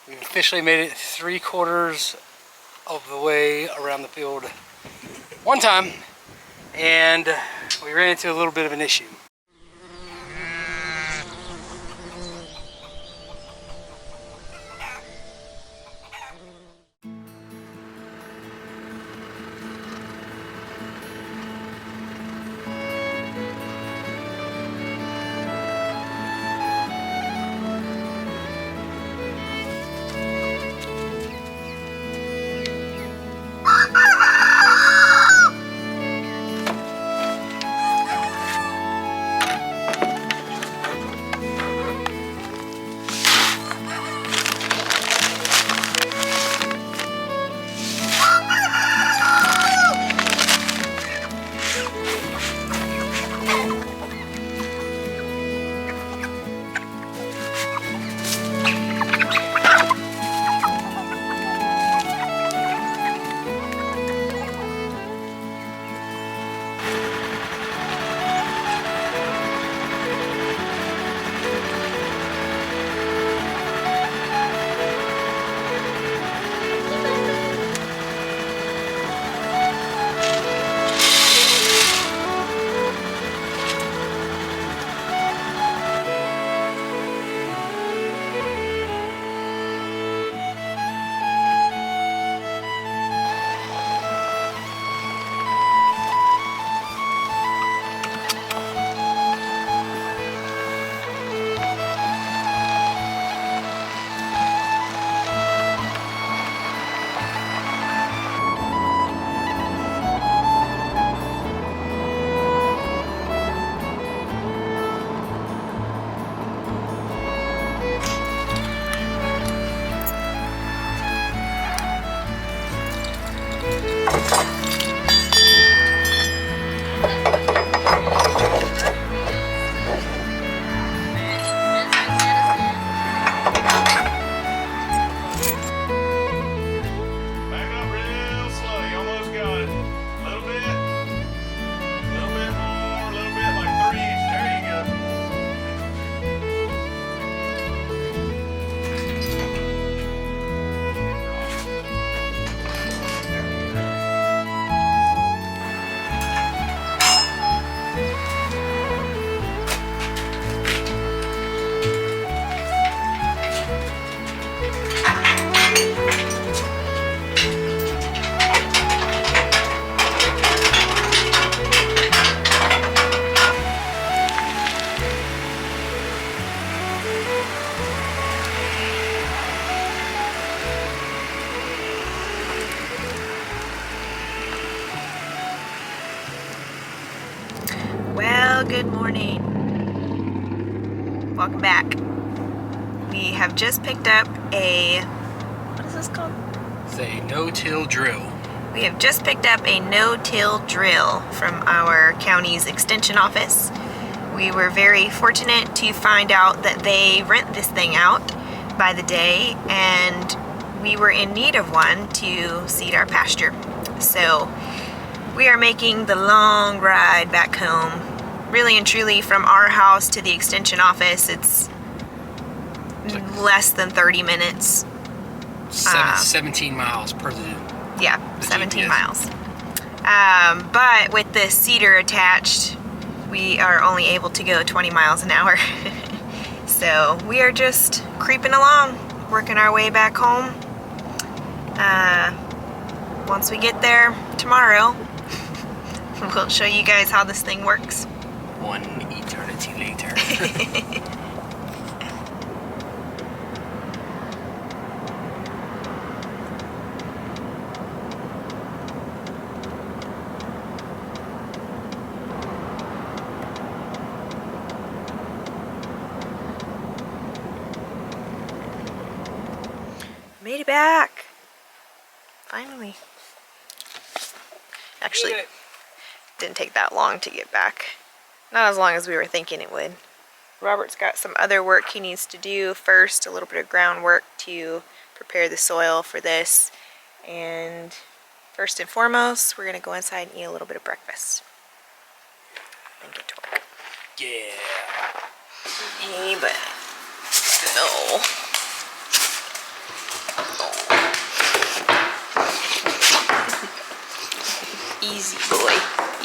We've officially made it 3/4 of the way around the field one time, and we ran into a little bit of an issue. Good morning. Welcome back. We have just picked up what is this called? It's a no-till drill. We have just picked up a no-till drill from our county's extension office. We were very fortunate to find out that they rent this thing out by the day, and we were in need of one to seed our pasture. So we are making the long ride back home. Really and truly, from our house to the extension office, it's less than 30 minutes. 17 miles per the Yeah, the 17 GPS. miles. But with the cedar attached, we are only able to go 20 miles an hour. So we are just creeping along, working our way back home. Once we get there tomorrow, we'll show you guys how this thing works. One eternity later. Made it back. Finally. Actually, didn't take that long to get back. Not as long as we were thinking it would. Robert's got some other work he needs to do first, a little bit of groundwork to prepare the soil for this. And first and foremost, we're going to go inside and eat a little bit of breakfast. Then get to work. Yeah. Hey, but no.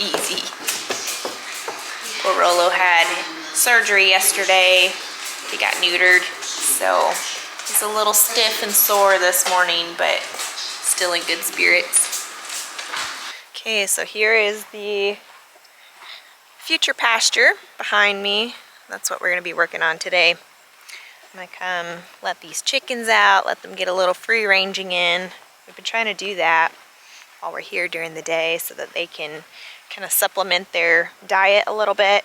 Easy. Poor Rolo had surgery yesterday. He got neutered, so he's a little stiff and sore this morning, but still in good spirits. Okay, so here is the future pasture behind me. That's what we're going to be working on today. I'm going to come let these chickens out, let them get a little free ranging in. We've been trying to do that while we're here during the day so that they can kind of supplement their diet a little bit.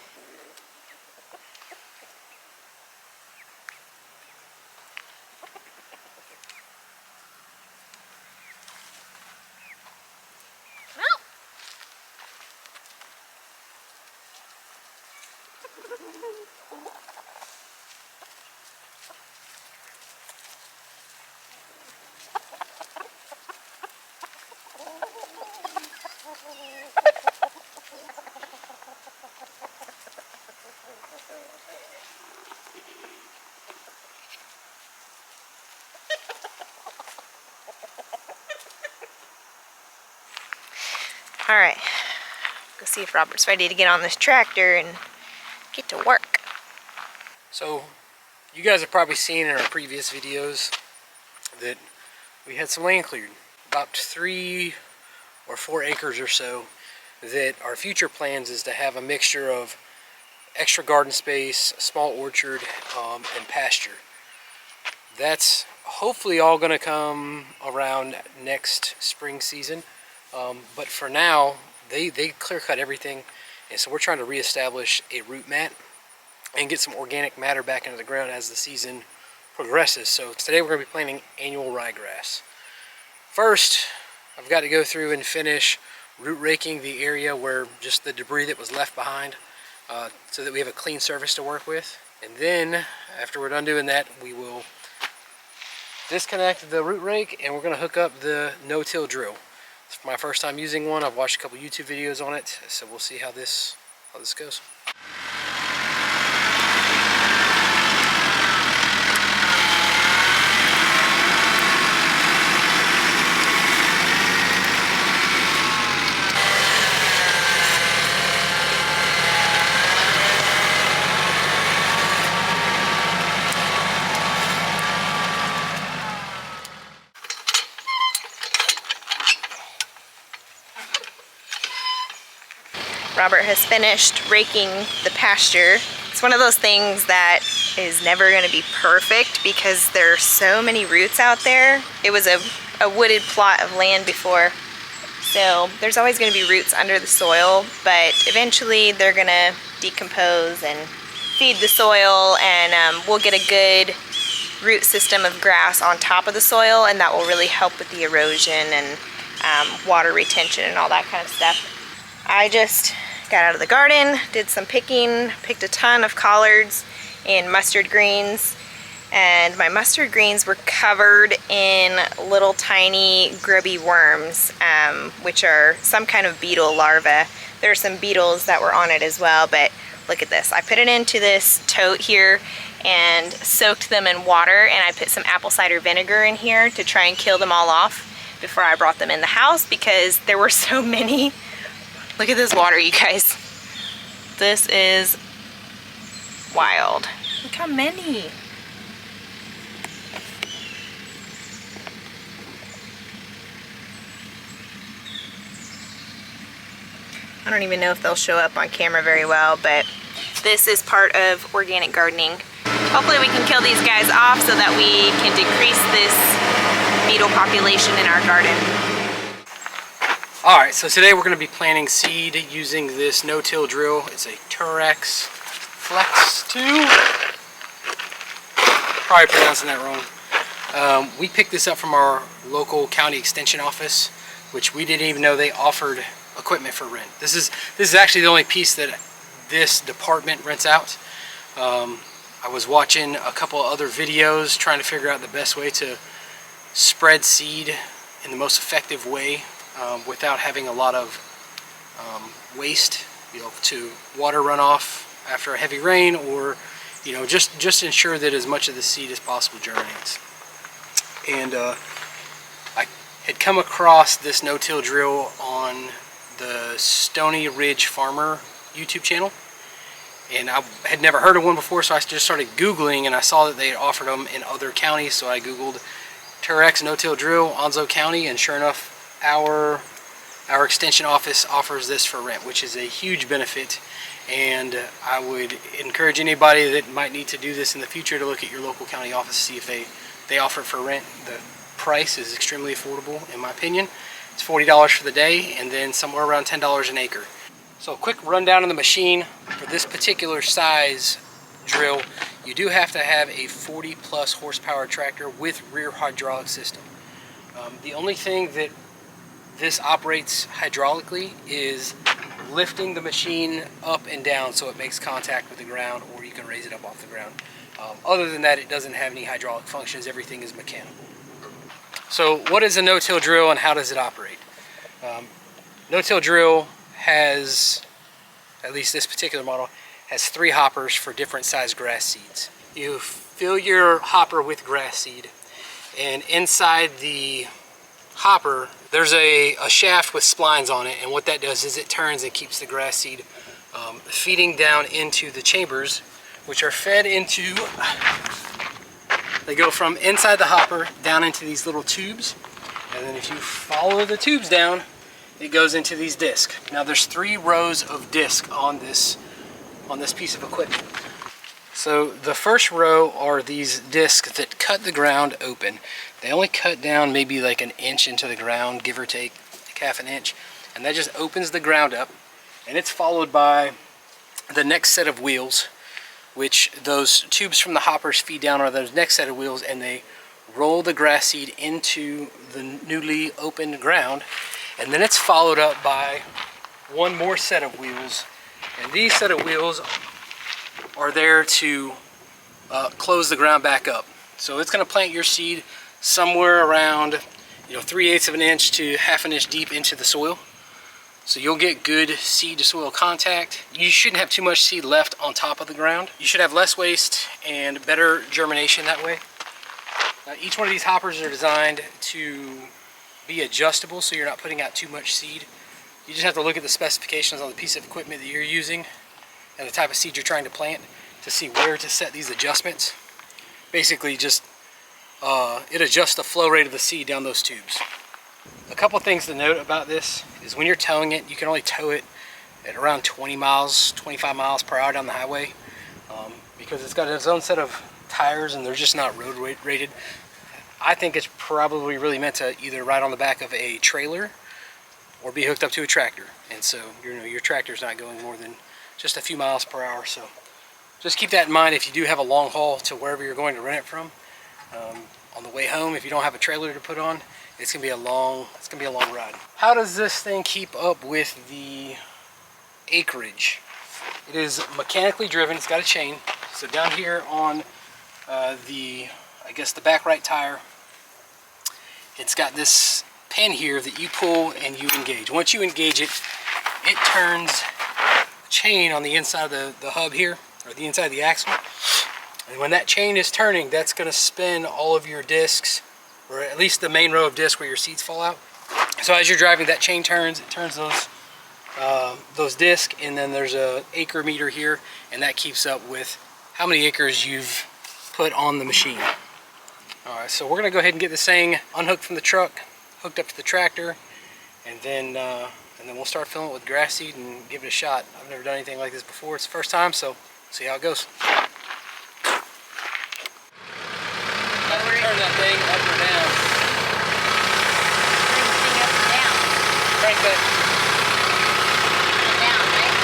All right, go see if Robert's ready to get on this tractor and get to work. So, you guys have probably seen in our previous videos that we had some land cleared, about 3 or 4 acres or so, that our future plans is to have a mixture of extra garden space, small orchard, and pasture. That's hopefully all going to come around next spring season. But for now, they clear cut everything, and so we're trying to reestablish a root mat and get some organic matter back into the ground as the season progresses. So today we're going to be planting annual ryegrass. First, I've got to go through and finish root raking the area where just the debris that was left behind, so that we have a clean surface to work with. And then after we're done doing that, we will disconnect the root rake and we're going to hook up the no-till drill. It's my first time using one. I've watched a couple YouTube videos on it, so we'll see how this goes. Robert has finished raking the pasture. It's one of those things that is never going to be perfect because there are so many roots out there. It was a wooded plot of land before, so there's always going to be roots under the soil, but eventually they're going to decompose and feed the soil, and we'll get a good root system of grass on top of the soil, and that will really help with the erosion and water retention and all that kind of stuff. I just got out of the garden, did some picking, picked a ton of collards and mustard greens, and my mustard greens were covered in little tiny grubby worms, which are some kind of beetle larvae. There are some beetles that were on it as well, but look at this. I put it into this tote here and soaked them in water, and I put some apple cider vinegar in here to try and kill them all off before I brought them in the house because there were so many. Look at this water, you guys. This is wild. Look how many. I don't even know if they'll show up on camera very well, but this is part of organic gardening. Hopefully we can kill these guys off so that we can decrease this beetle population in our garden. Alright, so today we're going to be planting seed using this no-till drill. It's a Truax Flex 2. Probably pronouncing that wrong. We picked this up from our local county extension office, which we didn't even know they offered equipment for rent. This is actually the only piece that this department rents out. I was watching a couple other videos trying to figure out the best way to spread seed in the most effective way. Without having a lot of waste, to water runoff after a heavy rain, or just ensure that as much of the seed as possible germinates. And I had come across this no-till drill on the Stony Ridge Farmer YouTube channel. And I had never heard of one before, so I just started Googling, and I saw that they had offered them in other counties. So I Googled Truax no-till drill, Onslow County, and sure enough, our extension office offers this for rent, which is a huge benefit. And I would encourage anybody that might need to do this in the future to look at your local county office, see if they offer it for rent. The price is extremely affordable, in my opinion. It's $40 for the day, and then somewhere around $10 an acre. So a quick rundown of the machine. For this particular size drill, you do have to have a 40+ horsepower tractor with rear hydraulic system. The only thing that this operates hydraulically is lifting the machine up and down so it makes contact with the ground, or you can raise it up off the ground. Other than that, it doesn't have any hydraulic functions. Everything is mechanical. So what is a no-till drill and how does it operate? No-till drill has, at least this particular model, has 3 hoppers for different sized grass seeds. You fill your hopper with grass seed, and inside the hopper there's a shaft with splines on it, and what that does is it turns and keeps the grass seed feeding down into the chambers, which are fed into, they go from inside the hopper down into these little tubes, and then if you follow the tubes down, it goes into these discs. Now there's 3 rows of discs on this piece of equipment. So the first row are these discs that cut the ground open. They only cut down maybe like an inch into the ground, give or take like half an inch, and that just opens the ground up. And it's followed by the next set of wheels, which those tubes from the hoppers feed down on those next set of wheels, and they roll the grass seed into the newly opened ground. And then it's followed up by one more set of wheels, and these set of wheels are there to close the ground back up. So it's going to plant your seed somewhere around 3/8 of an inch to half an inch deep into the soil. So you'll get good seed to soil contact. You shouldn't have too much seed left on top of the ground. You should have less waste and better germination that way. Each one of these hoppers are designed to be adjustable, so you're not putting out too much seed. You just have to look at the specifications on the piece of equipment that you're using and the type of seed you're trying to plant to see where to set these adjustments. Basically just it adjusts the flow rate of the seed down those tubes. A couple things to note about this is when you're towing it, you can only tow it at around 20 miles, 25 miles per hour down the highway, because it's got its own set of tires and they're just not road rated. I think it's probably really meant to either ride on the back of a trailer or be hooked up to a tractor, and so your tractor's not going more than just a few miles per hour. So just keep that in mind if you do have a long haul to wherever you're going to rent it from. On the way home, if you don't have a trailer to put on, it's gonna be a long ride. How does this thing keep up with the acreage? It is mechanically driven. It's got a chain. So down here on the back right tire, it's got this pin here that you pull and you engage. Once you engage it, it turns a chain on the inside of the hub here, or the inside of the axle. And when that chain is turning, that's going to spin all of your discs, or at least the main row of discs where your seeds fall out. So as you're driving, that chain turns, it turns those discs, and then there's a acre meter here, and that keeps up with how many acres you've put on the machine. Alright, so we're going to go ahead and get this thing unhooked from the truck, hooked up to the tractor, and then we'll start filling it with grass seed and give it a shot. I've never done anything like this before. It's the first time, so see how it goes. Turn that thing up or down. Turn the thing up and down. Crank that. Down, right?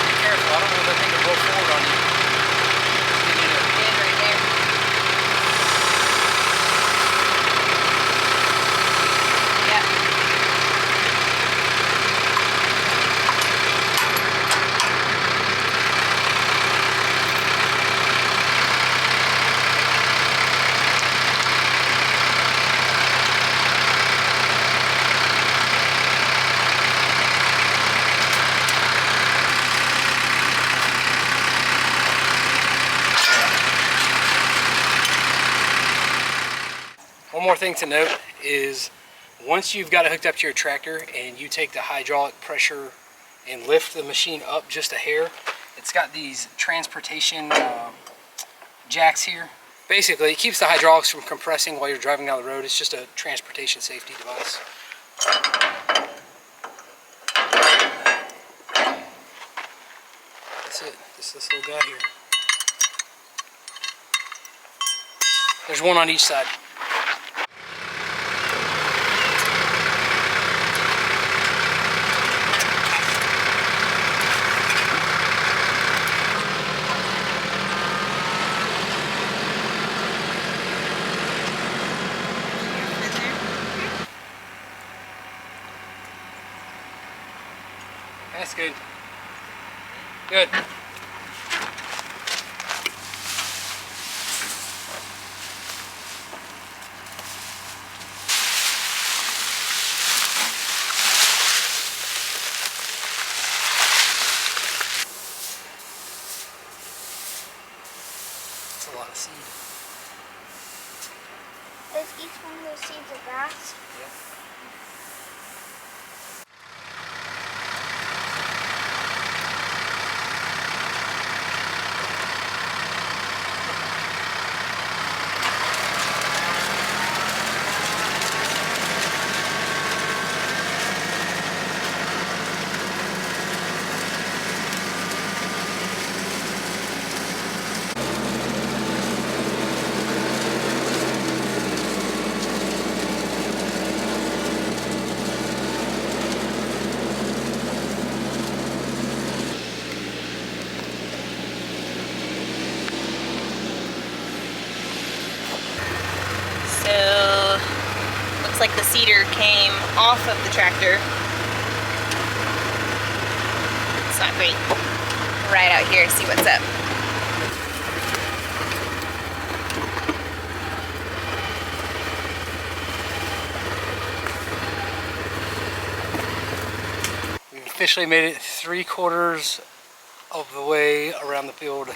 Be careful. I don't want that thing to roll forward on you. Right there. Yeah. more thing to note is once you've got it hooked up to your tractor and you take the hydraulic pressure and lift the machine up just a hair, it's got these transportation jacks here. Basically, it keeps the hydraulics from compressing while you're driving down the road. It's just a transportation safety device. That's it. Just this little guy here. There's one on each side. That's good. Good. That's a lot of seed. Is each one of those seeds of grass? Yeah. So, looks like the seeder came off of the tractor. It's not great. Right out here to see what's up. We've officially made it 3/4 of the way around the field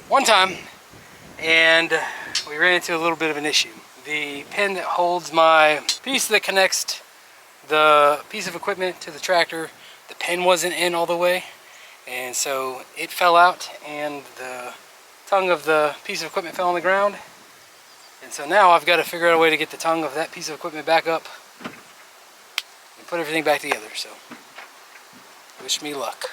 one time, and we ran into a little bit of an issue. The pin that holds my piece that connects the piece of equipment to the tractor, the pin wasn't in all the way, and so it fell out and the tongue of the piece of equipment fell on the ground. And so now I've got to figure out a way to get the tongue of that piece of equipment back up and put everything back together. So wish me luck.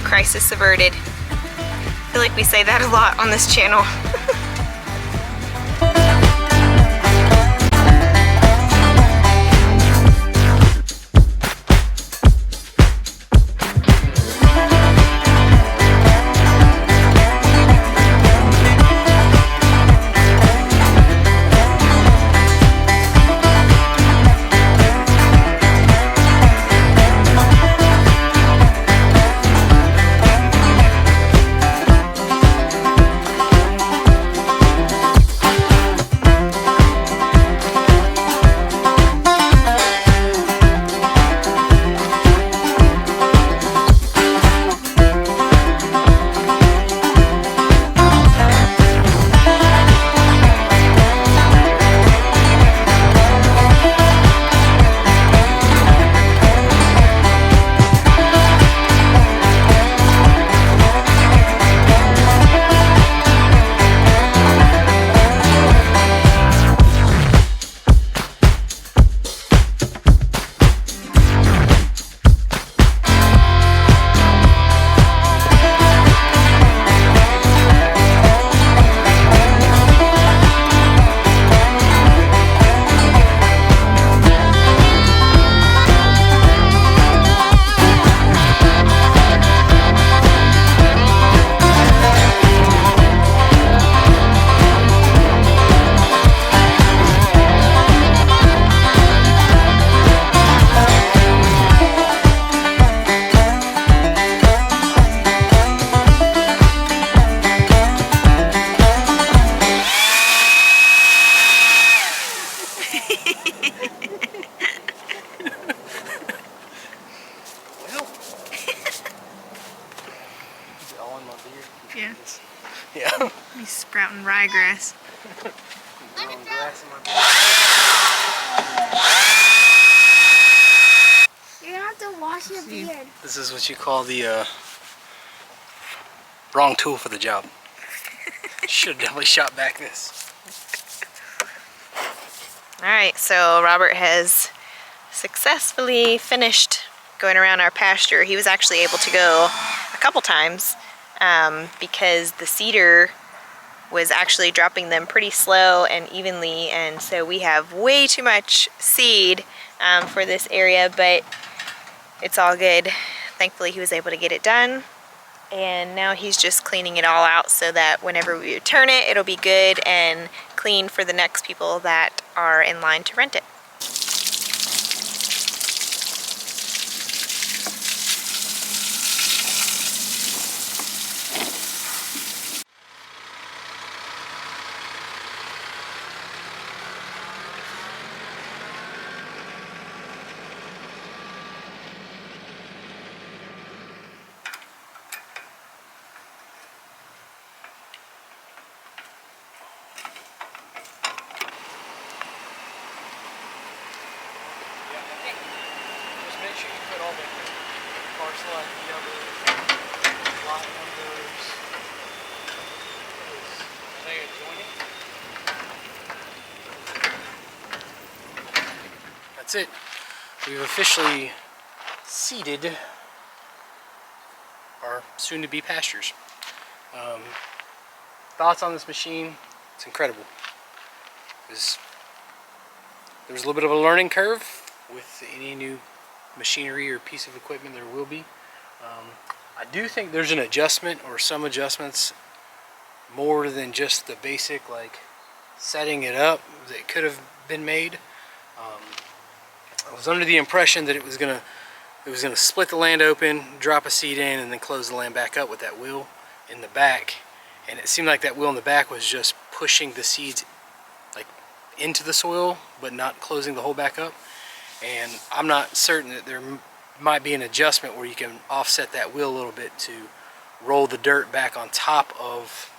Crisis averted. I feel like we say that a lot on this channel. my grass. Growing grass in my You're gonna have to wash your beard. This is what you call the wrong tool for the job. Should have definitely shot back this. Alright, so Robert has successfully finished going around our pasture. He was actually able to go a couple times because the cedar was actually dropping them pretty slow and evenly, and so we have way too much seed for this area, but it's all good. Thankfully he was able to get it done, and now he's just cleaning it all out so that whenever we return it, it'll be good and clean for the next people that are in line to rent it. Just make sure you put all the parcel ID numbers, lot numbers. Are they adjoining? That's it. We've officially seeded our soon-to-be pastures. Thoughts on this machine? It's incredible. There's a little bit of a learning curve with any new machinery or piece of equipment. There will be. I do think there's an adjustment or some adjustments more than just the basic like setting it up that could have been made. I was under the impression that it was gonna split the land open, drop a seed in, and then close the land back up with that wheel in the back. And it seemed like that wheel in the back was just pushing the seeds like into the soil, but not closing the hole back up. And I'm not certain that there might be an adjustment where you can offset that wheel a little bit to roll the dirt back on top of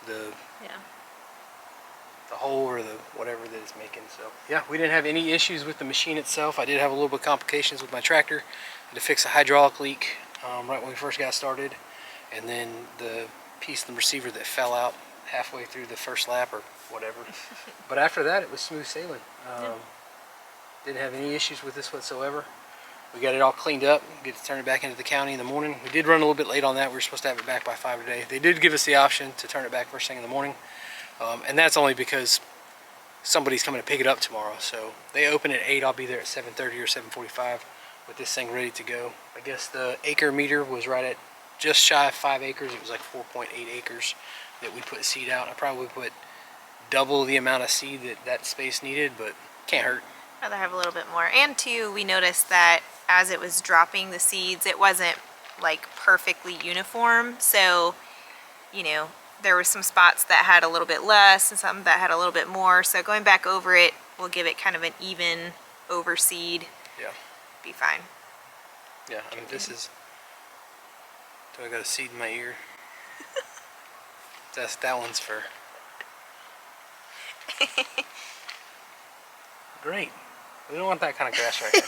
the hole or the whatever that it's making. So yeah, we didn't have any issues with the machine itself. I did have a little bit of complications with my tractor. I had to fix a hydraulic leak right when we first got started, and then the piece of the receiver that fell out halfway through the first lap or whatever. But after that, it was smooth sailing. Didn't have any issues with this whatsoever. We got it all cleaned up, get to turn it back into the county in the morning. We did run a little bit late on that. We were supposed to have it back by 5 today. They did give us the option to turn it back first thing in the morning. And that's only because somebody's coming to pick it up tomorrow. So they open at 8. I'll be there at 7:30 or 7:45 with this thing ready to go. I guess the acre meter was right at just shy of 5 acres. It was like 4.8 acres that we put seed out. I probably put double the amount of seed that space needed, but can't hurt. Rather have a little bit more. And too, we noticed that as it was dropping the seeds, it wasn't like perfectly uniform. So, you know, there were some spots that had a little bit less and some that had a little bit more. So going back over it will give it kind of an even overseed. Yeah. Be fine. Yeah, I mean, this is... Do I got a seed in my ear? That one's for... Great. We don't want that kind of grass right here.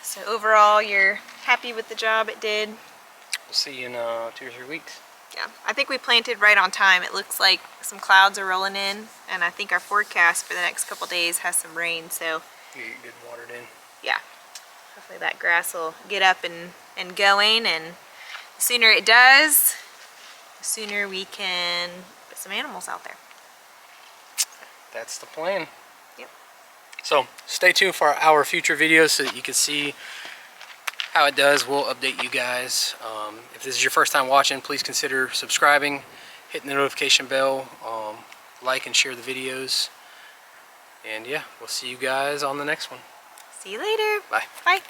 So overall, you're happy with the job it did? We'll see you in 2 or 3 weeks. Yeah, I think we planted right on time. It looks like some clouds are rolling in, and I think our forecast for the next couple days has some rain, so You get good watered in. yeah, hopefully that grass will get up and going, and the sooner it does, the sooner we can put some animals out there. That's the plan. Yep. So stay tuned for our future videos so that you can see how it does. We'll update you guys. If this is your first time watching, please consider subscribing, hitting the notification bell, like and share the videos. And yeah, we'll see you guys on the next one. See you later. Bye. Bye.